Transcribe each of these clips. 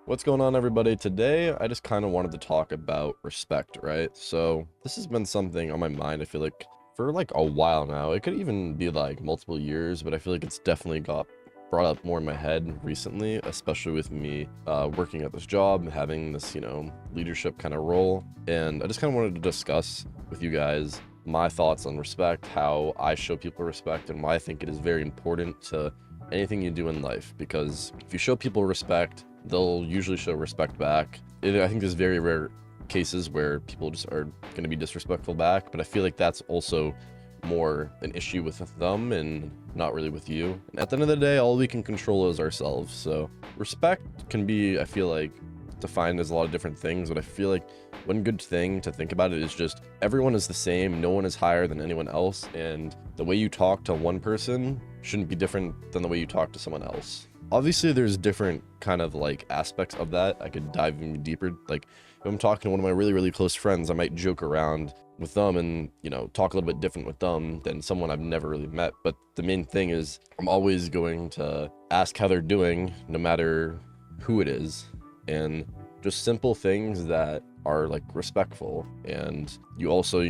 What's going on, everybody? Today, I just kind of wanted to talk about respect, right? So this has been something on my mind, I feel like, for like a while now. It could even be like multiple years, but I feel like it's definitely got brought up more in my head recently, especially with me working at this job, having this, leadership kind of role. And I just kind of wanted to discuss with you guys my thoughts on respect, how I show people respect, and why I think it is very important to anything you do in life. Because if you show people respect, they'll usually show respect back. I think there's very rare cases where people just are going to be disrespectful back, but I feel like that's also more an issue with them and not really with you. And at the end of the day, all we can control is ourselves. So respect can be, I feel like, defined as a lot of different things, but I feel like one good thing to think about it is just everyone is the same, no one is higher than anyone else, and the way you talk to one person shouldn't be different than the way you talk to someone else. Obviously there's different kind of like aspects of that. I could dive even deeper. Like if I'm talking to one of my really close friends, I might joke around with them and talk a little bit different with them than someone I've never really met. But the main thing is I'm always going to ask how they're doing, no matter who it is, and just simple things that are like respectful. And you also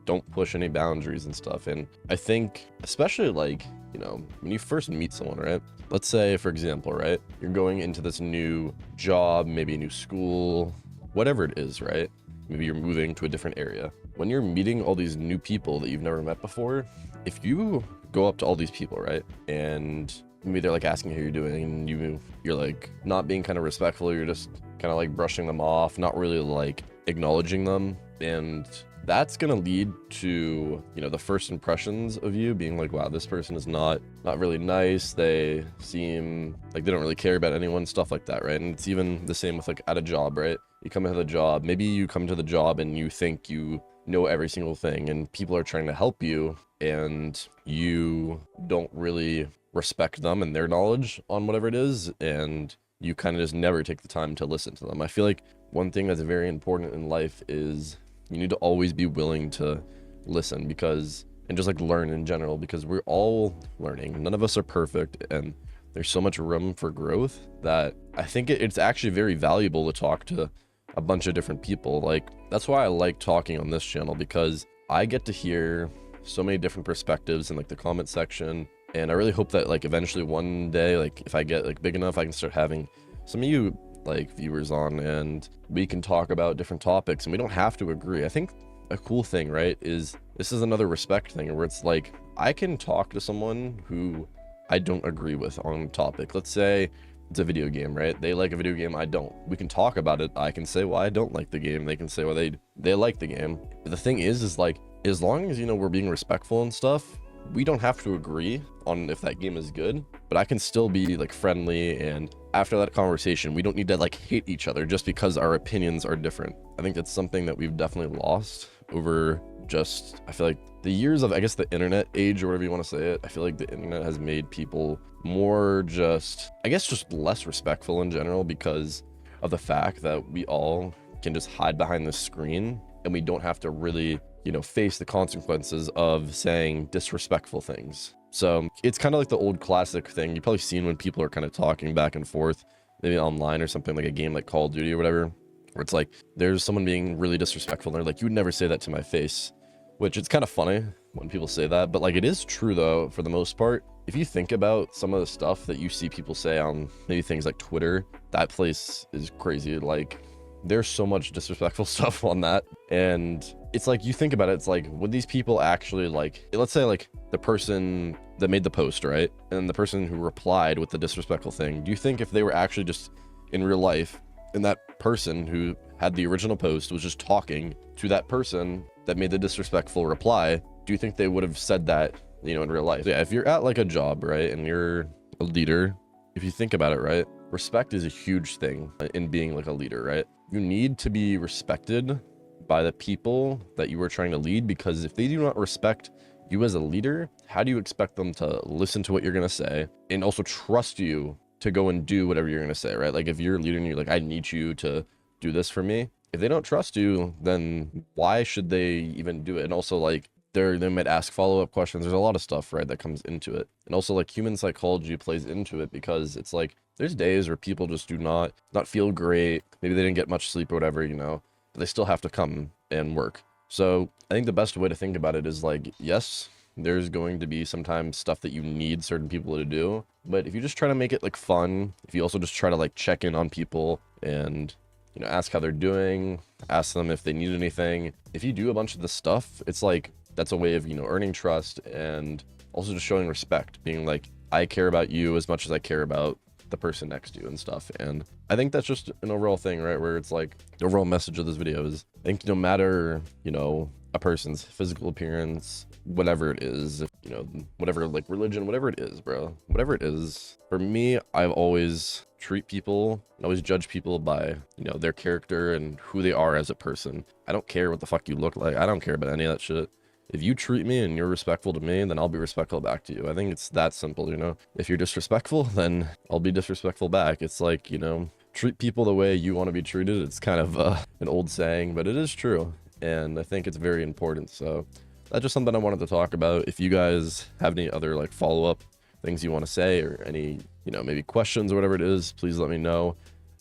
don't push any boundaries and stuff. And I think especially like when you first meet someone, right? Let's say, for example, right, you're going into this new job, maybe a new school, whatever it is, right? Maybe you're moving to a different area. When you're meeting all these new people that you've never met before, if you go up to all these people, right, and maybe they're like asking how you're doing, and you're like not being kind of respectful, you're just kind of like brushing them off, not really like acknowledging them, and that's gonna lead to the first impressions of you being like, wow, this person is not really nice, they seem like they don't really care about anyone, stuff like that, right? And it's even the same with like at a job, right? You come into the job, maybe you come to the job and you think you know every single thing, and people are trying to help you, and you don't really respect them and their knowledge on whatever it is, and you kind of just never take the time to listen to them. I feel like one thing that's very important in life is you need to always be willing to listen, and just like learn in general, because we're all learning. None of us are perfect, and there's so much room for growth that I think it's actually very valuable to talk to a bunch of different people. Like that's why I like talking on this channel, because I get to hear so many different perspectives in like the comment section. And I really hope that like eventually one day, like if I get like big enough, I can start having some of you like viewers on, and we can talk about different topics, and we don't have to agree. I think a cool thing, right, is this is another respect thing, where it's like I can talk to someone who I don't agree with on a topic. Let's say it's a video game, right? They like a video game, I don't. We can talk about it. I can say why I don't like the game. They can say why they like the game. But the thing is like, as long as we're being respectful and stuff, we don't have to agree on if that game is good, but I can still be like friendly, and after that conversation, we don't need to like hate each other just because our opinions are different. I think that's something that we've definitely lost over just, I feel like the years of, I guess, the internet age, or whatever you want to say it. I feel like the internet has made people more just, I guess, just less respectful in general, because of the fact that we all can just hide behind the screen, and we don't have to really face the consequences of saying disrespectful things. So it's kind of like the old classic thing you've probably seen when people are kind of talking back and forth, maybe online or something, like a game like Call of Duty or whatever, where it's like there's someone being really disrespectful and they're like, you would never say that to my face, which it's kind of funny when people say that, but like it is true though, for the most part. If you think about some of the stuff that you see people say on maybe things like Twitter, that place is crazy. Like there's so much disrespectful stuff on that, and it's like, you think about it, it's like, would these people actually, like, let's say like the person that made the post, right, and the person who replied with the disrespectful thing, do you think if they were actually just in real life, and that person who had the original post was just talking to that person that made the disrespectful reply, do you think they would have said that in real life? Yeah, if you're at like a job, right, and you're a leader, if you think about it, right, respect is a huge thing in being like a leader, right? You need to be respected by the people that you are trying to lead, because if they do not respect you as a leader, how do you expect them to listen to what you're going to say and also trust you to go and do whatever you're going to say, right? Like if you're a leader and you're like, I need you to do this for me, if they don't trust you, then why should they even do it? And also, like, they might ask follow-up questions. There's a lot of stuff, right, that comes into it. And also like human psychology plays into it, because it's like there's days where people just do not feel great. Maybe they didn't get much sleep or whatever, you know, but they still have to come and work. So I think the best way to think about it is like, yes, there's going to be sometimes stuff that you need certain people to do, but if you just try to make it like fun, if you also just try to like check in on people and, you know, ask how they're doing, ask them if they need anything. If you do a bunch of this stuff, it's like, that's a way of, you know, earning trust, and also just showing respect, being like, I care about you as much as I care about the person next to you and stuff. And I think that's just an overall thing, right, where it's like the overall message of this video is, I think no matter, you know, a person's physical appearance, whatever it is, if, you know, whatever, like religion, whatever it is, bro, whatever it is, for me, I've always treat people and always judge people by, you know, their character and who they are as a person. I don't care what the fuck you look like. I don't care about any of that shit. If you treat me and you're respectful to me, then I'll be respectful back to you. I think it's that simple, you know? If you're disrespectful, then I'll be disrespectful back. It's like, you know, treat people the way you want to be treated. It's kind of an old saying, but it is true. And I think it's very important. So that's just something I wanted to talk about. If you guys have any other like follow-up things you want to say, or any, you know, maybe questions or whatever it is, please let me know.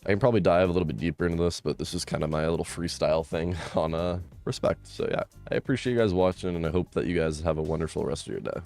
I can probably dive a little bit deeper into this, but this is kind of my little freestyle thing on respect. So yeah, I appreciate you guys watching, and I hope that you guys have a wonderful rest of your day.